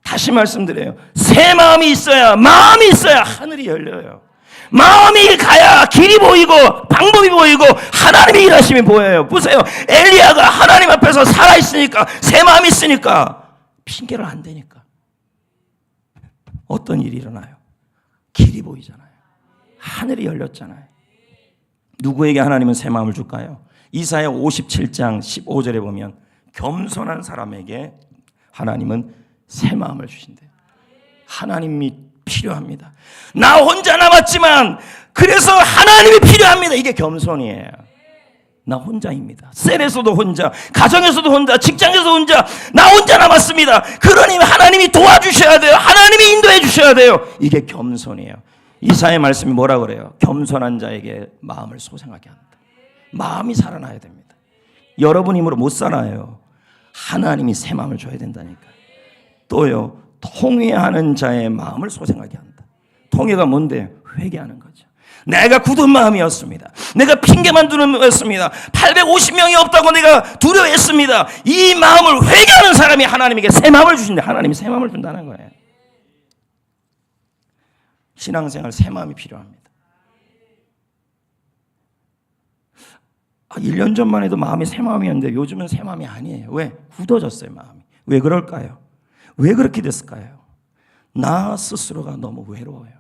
다시 말씀드려요. 새 마음이 있어야, 마음이 있어야 하늘이 열려요. 마음이 가야 길이 보이고 방법이 보이고 하나님의 일하심이 보여요. 보세요. 엘리야가 하나님 앞에서 살아있으니까, 새 마음이 있으니까 핑계를 안 대니까 어떤 일이 일어나요? 길이 보이잖아요. 하늘이 열렸잖아요. 누구에게 하나님은 새 마음을 줄까요? 이사야 57장 15절에 보면 겸손한 사람에게 하나님은 새 마음을 주신대요. 하나님이 필요합니다. 나 혼자 남았지만 그래서 하나님이 필요합니다. 이게 겸손이에요. 나 혼자입니다. 셀에서도 혼자, 가정에서도 혼자, 직장에서 혼자, 나 혼자 남았습니다. 그러니 하나님이 도와주셔야 돼요. 하나님이 인도해 주셔야 돼요. 이게 겸손이에요. 이사야의 말씀이 뭐라 그래요? 겸손한 자에게 마음을 소생하게 한다. 마음이 살아나야 됩니다. 여러분 힘으로 못 살아요. 하나님이 새 마음을 줘야 된다니까. 또요, 통회하는 자의 마음을 소생하게 한다. 통회가 뭔데? 회개하는 거죠. 내가 굳은 마음이었습니다. 내가 핑계만 두는 마음이었습니다. 850명이 없다고 내가 두려워했습니다. 이 마음을 회개하는 사람이 하나님에게 새 마음을 주신다. 하나님이 새 마음을 준다는 거예요. 신앙생활 새 마음이 필요합니다. 1년 전만 해도 마음이 새 마음이었는데 요즘은 새 마음이 아니에요. 왜? 굳어졌어요, 마음이. 왜 그럴까요? 왜 그렇게 됐을까요? 나 스스로가 너무 외로워요.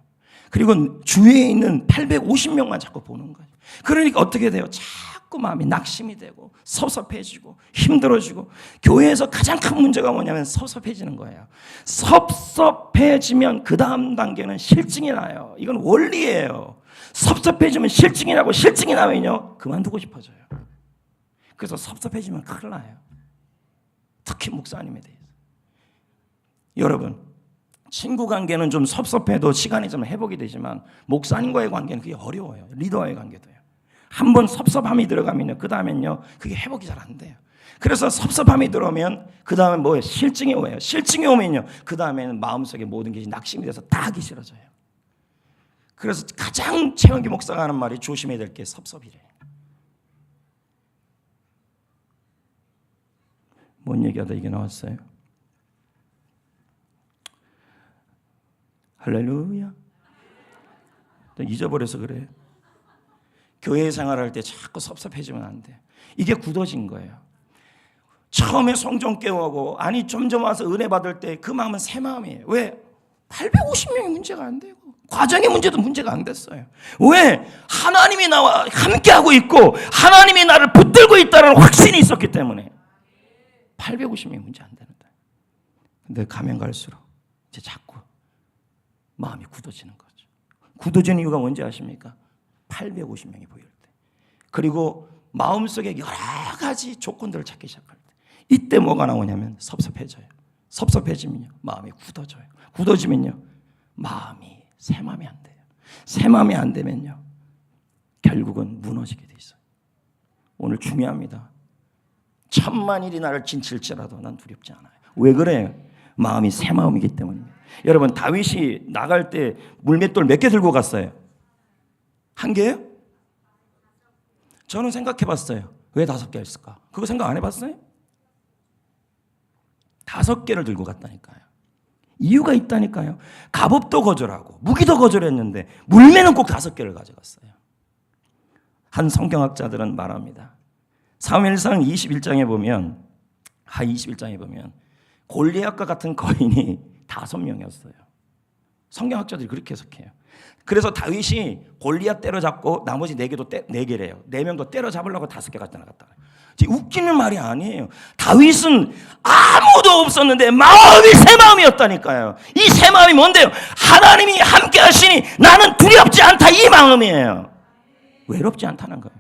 그리고 주위에 있는 850명만 자꾸 보는 거예요. 그러니까 어떻게 돼요? 자꾸 마음이 낙심이 되고 섭섭해지고 힘들어지고. 교회에서 가장 큰 문제가 뭐냐면 섭섭해지는 거예요. 섭섭해지면 그 다음 단계는 실증이 나요. 이건 원리예요. 섭섭해지면 실증이 나고, 실증이 나면요 그만두고 싶어져요. 그래서 섭섭해지면 큰일 나요. 특히 목사님에 대해서. 여러분, 친구 관계는 좀 섭섭해도 시간이 좀 회복이 되지만 목사님과의 관계는 그게 어려워요. 리더와의 관계도요. 한번 섭섭함이 들어가면요, 그 다음엔요 그게 회복이 잘 안 돼요. 그래서 섭섭함이 들어오면 그 다음에 뭐예요? 실증이 오요. 실증이 오면요 그 다음에는 마음속에 모든 게 낙심이 돼서 다 하기 싫어져요. 그래서 가장 최원기 목사가 하는 말이 조심해야 될 게 섭섭이래. 뭔 얘기하다 이게 나왔어요? 할렐루야. 잊어버려서 그래요. 교회 생활할 때 자꾸 섭섭해지면 안 돼. 이게 굳어진 거예요. 처음에 성전 깨우고 아니 점점 와서 은혜 받을 때 그 마음은 새 마음이에요. 왜? 850명이 문제가 안 되고 과정의 문제도 문제가 안 됐어요. 왜? 하나님이 나와 함께하고 있고 하나님이 나를 붙들고 있다는 확신이 있었기 때문에 850명이 문제 안 되는데. 근데 가면 갈수록 이제 자꾸 마음이 굳어지는 거죠. 굳어지는 이유가 뭔지 아십니까? 850명이 보일 때. 그리고 마음속에 여러 가지 조건들을 찾기 시작할 때. 이때 뭐가 나오냐면 섭섭해져요. 섭섭해지면요 마음이 굳어져요. 굳어지면요 마음이 새 마음이 안 돼요. 새 마음이 안 되면요 결국은 무너지게 돼 있어요. 오늘 중요합니다. 천만일이 나를 진칠지라도 난 두렵지 않아요. 왜 그래요? 마음이 새 마음이기 때문입니다. 여러분, 다윗이 나갈 때 물맷돌 몇 개 들고 갔어요? 한 개요? 저는 생각해 봤어요. 왜 5개 했을까? 그거 생각 안 해봤어요? 5개를 들고 갔다니까요. 이유가 있다니까요. 갑옷도 거절하고 무기도 거절했는데 물매는 꼭 5개를 가져갔어요. 한 성경학자들은 말합니다. 사무엘상 21장에 보면 골리앗과 같은 거인이 5명이었어요. 성경학자들이 그렇게 해석해요. 그래서 다윗이 골리앗 때려잡고 나머지 4개래요. 4명도 때려잡으려고 5개 갖다 나갔다. 웃기는 말이 아니에요. 다윗은 아무도 없었는데 마음이 새 마음이었다니까요. 이 새 마음이 뭔데요? 하나님이 함께 하시니 나는 두렵지 않다, 이 마음이에요. 외롭지 않다는 거예요.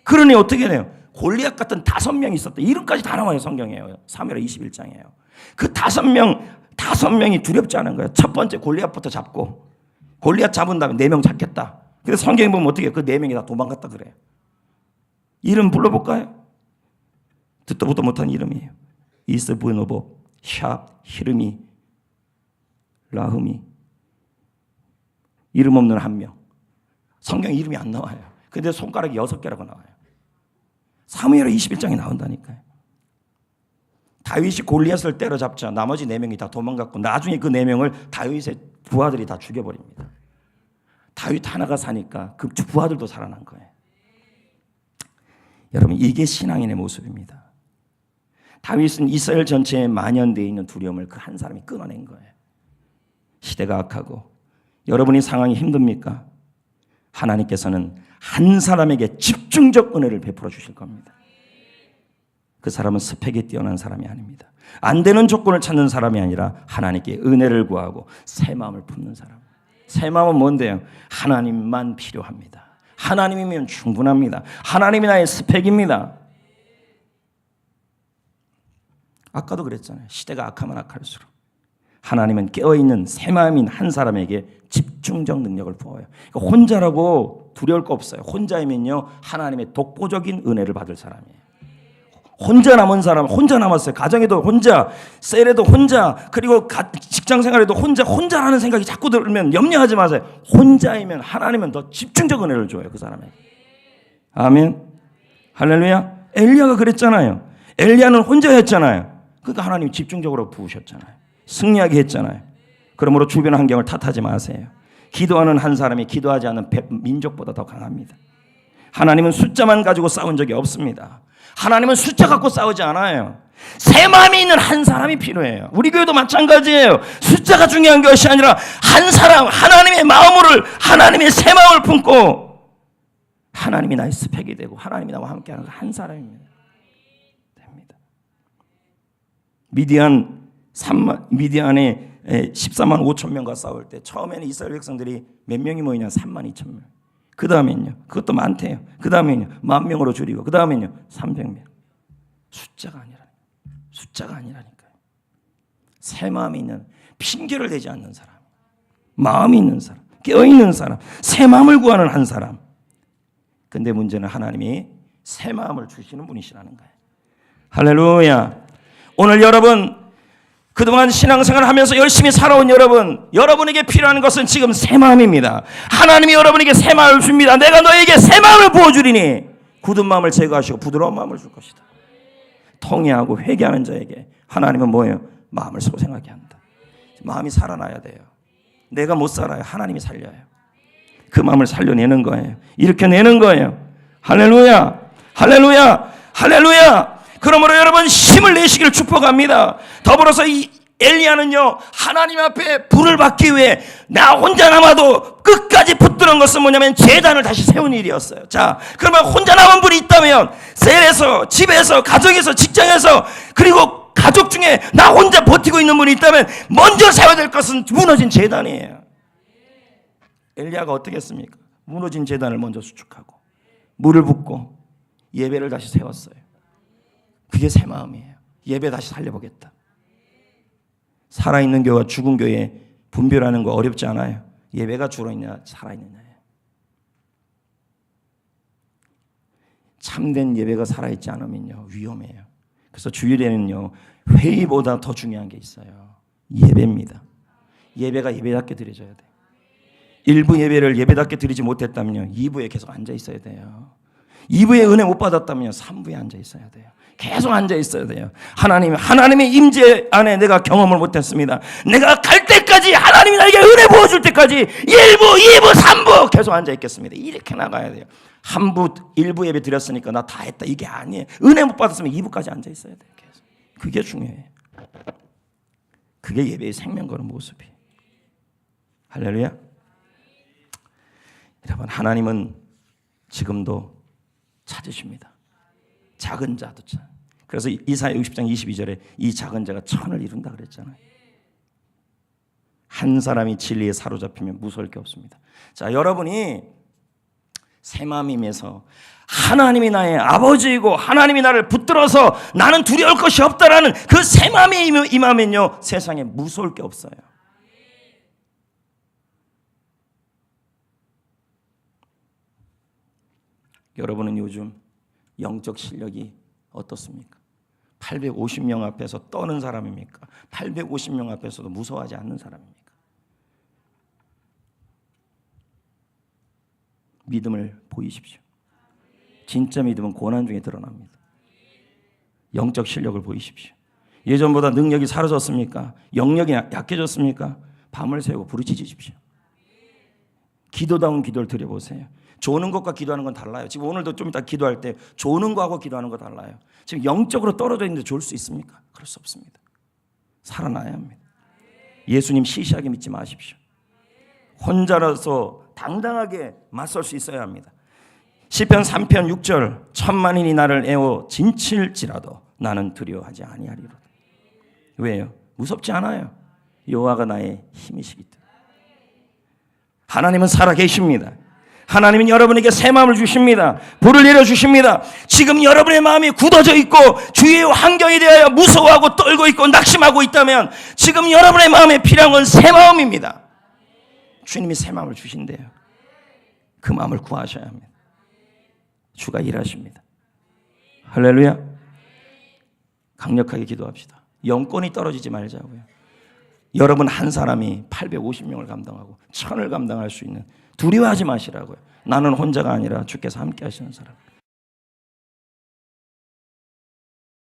그러니 어떻게 돼요? 골리앗 같은 5명이 있었다. 이름까지 다 나와요. 성경이에요. 사무엘 21장이에요. 그 5명이 두렵지 않은 거예요. 첫 번째 골리앗부터 잡고 골리앗 잡은 다음에 4명 잡겠다. 근데 성경에 보면 어떻게 해요? 그 4명이 다 도망갔다 그래요. 이름 불러볼까요? 듣도 보도 못한 이름이에요. 이스브노보, 샵, 히르미, 라흐미. 이름 없는 한 명. 성경 이름이 안 나와요. 근데 손가락이 6개라고 나와요. 사무엘 21장에 나온다니까요. 다윗이 골리앗을 때려잡자 나머지 4명이 다 도망갔고 나중에 그 4명을 다윗의 부하들이 다 죽여버립니다. 다윗 하나가 사니까 그 부하들도 살아난 거예요. 여러분, 이게 신앙인의 모습입니다. 다윗은 이스라엘 전체에 만연되어 있는 두려움을 그 한 사람이 끊어낸 거예요. 시대가 악하고 여러분이 상황이 힘듭니까? 하나님께서는 한 사람에게 집중적 은혜를 베풀어 주실 겁니다. 그 사람은 스펙이 뛰어난 사람이 아닙니다. 안 되는 조건을 찾는 사람이 아니라 하나님께 은혜를 구하고 새 마음을 품는 사람. 새 마음은 뭔데요? 하나님만 필요합니다. 하나님이면 충분합니다. 하나님이 나의 스펙입니다. 아까도 그랬잖아요. 시대가 악하면 악할수록 하나님은 깨어있는 새 마음인 한 사람에게 집중적 능력을 부어요. 그러니까 혼자라고 두려울 거 없어요. 혼자이면요 하나님의 독보적인 은혜를 받을 사람이에요. 혼자 남은 사람, 혼자 남았어요. 가정에도 혼자, 셀에도 혼자, 그리고 직장 생활에도 혼자라는 생각이 자꾸 들면 염려하지 마세요. 혼자이면 하나님은 더 집중적 은혜를 줘요, 그 사람에게. 아멘. 할렐루야. 엘리야가 그랬잖아요. 엘리야는 혼자였잖아요. 그러니까 하나님이 집중적으로 부으셨잖아요. 승리하게 했잖아요. 그러므로 주변 환경을 탓하지 마세요. 기도하는 한 사람이 기도하지 않는 민족보다 더 강합니다. 하나님은 숫자만 가지고 싸운 적이 없습니다. 하나님은 숫자 갖고 싸우지 않아요. 새 마음이 있는 한 사람이 필요해요. 우리 교회도 마찬가지예요. 숫자가 중요한 것이 아니라 한 사람, 하나님의 마음을, 하나님의 새 마음을 품고 하나님이 나의 스펙이 되고 하나님이 나와 함께하는 한 사람입니다. 됩니다. 미디안에 14만 5천 명과 싸울 때 처음에는 이스라엘 백성들이 몇 명이 모이냐? 3만 2천 명. 그 다음에는요, 그것도 많대요. 그 다음에는요, 10,000명으로 줄이고, 그 다음에는요, 300명. 숫자가 아니라니까요. 새 마음이 있는, 핑계를 대지 않는 사람, 마음이 있는 사람, 깨어있는 사람, 새 마음을 구하는 한 사람. 근데 문제는 하나님이 새 마음을 주시는 분이시라는 거예요. 할렐루야. 오늘 여러분, 그동안 신앙생활을 하면서 열심히 살아온 여러분에게 필요한 것은 지금 새 마음입니다. 하나님이 여러분에게 새 마음을 줍니다. 내가 너에게 새 마음을 부어주리니 굳은 마음을 제거하시고 부드러운 마음을 줄 것이다. 통회하고 회개하는 자에게 하나님은 뭐예요? 마음을 소생하게 한다. 마음이 살아나야 돼요. 내가 못 살아요. 하나님이 살려요. 그 마음을 살려내는 거예요. 일으켜내는 거예요. 할렐루야. 할렐루야. 할렐루야. 그러므로 여러분 힘을 내시기를 축복합니다. 더불어서 이 엘리야는요 하나님 앞에 불을 받기 위해 나 혼자 남아도 끝까지 붙드는 것은 뭐냐면 제단을 다시 세운 일이었어요. 자, 그러면 혼자 남은 분이 있다면 셀에서, 집에서, 가정에서, 직장에서, 그리고 가족 중에 나 혼자 버티고 있는 분이 있다면 먼저 세워야 될 것은 무너진 제단이에요. 엘리야가 어떻게 했습니까? 무너진 제단을 먼저 수축하고 물을 붓고 예배를 다시 세웠어요. 그게 새 마음이에요. 예배 다시 살려보겠다. 살아있는 교회와 죽은 교회 분별하는 거 어렵지 않아요. 예배가 죽어있냐 살아있느냐예요. 참된 예배가 살아있지 않으면요 위험해요. 그래서 주일에는요 회의보다 더 중요한 게 있어요. 예배입니다. 예배가 예배답게 드려져야 돼요. 일부 예배를 예배답게 드리지 못했다면요 2부에 계속 앉아 있어야 돼요. 2부에 은혜 못 받았다면요 3부에 앉아 있어야 돼요. 계속 앉아 있어야 돼요. 하나님의 임재 안에 내가 경험을 못했습니다. 내가 갈 때까지 하나님이 나에게 은혜 부어줄 때까지 1부, 2부, 3부 계속 앉아 있겠습니다. 이렇게 나가야 돼요. 1부 예배 드렸으니까 나 다 했다. 이게 아니에요. 은혜 못 받았으면 2부까지 앉아 있어야 돼요. 계속. 그게 중요해요. 그게 예배의 생명 거는 모습이에요. 할렐루야. 여러분 하나님은 지금도 찾으십니다. 작은 자도 참. 그래서 이사야 60장 22절에 이 작은 자가 천을 이룬다 그랬잖아요. 한 사람이 진리에 사로잡히면 무서울 게 없습니다. 자, 여러분이 새 마음임에서 하나님이 나의 아버지이고 하나님이 나를 붙들어서 나는 두려울 것이 없다라는 그 새 마음이 임하면요 세상에 무서울 게 없어요. 여러분은 요즘 영적 실력이 어떻습니까? 850명 앞에서 떠는 사람입니까? 850명 앞에서도 무서워하지 않는 사람입니까? 믿음을 보이십시오. 진짜 믿음은 고난 중에 드러납니다. 영적 실력을 보이십시오. 예전보다 능력이 사라졌습니까? 영역이 약해졌습니까? 밤을 새우고 부르짖으십시오. 기도다운 기도를 드려보세요. 조는 것과 기도하는 건 달라요. 지금 오늘도 좀 이따 기도할 때 조는 거하고 기도하는 거 달라요. 지금 영적으로 떨어져 있는데 졸 수 있습니까? 그럴 수 없습니다. 살아나야 합니다. 예수님 시시하게 믿지 마십시오. 혼자라서 당당하게 맞설 수 있어야 합니다. 시편 3편 6절 천만인이 나를 애워 진칠지라도 나는 두려워하지 아니하리로다. 왜요? 무섭지 않아요. 여호와가 나의 힘이시기 때문에. 하나님은 살아계십니다. 하나님은 여러분에게 새 마음을 주십니다. 불을 내려주십니다. 지금 여러분의 마음이 굳어져 있고 주위의 환경에 대하여 무서워하고 떨고 있고 낙심하고 있다면 지금 여러분의 마음에 필요한 건 새 마음입니다. 주님이 새 마음을 주신대요. 그 마음을 구하셔야 합니다. 주가 일하십니다. 할렐루야. 강력하게 기도합시다. 영권이 떨어지지 말자고요. 여러분 한 사람이 850명을 감당하고 1000을 감당할 수 있는, 두려워하지 마시라고요. 나는 혼자가 아니라 주께서 함께 하시는 사람.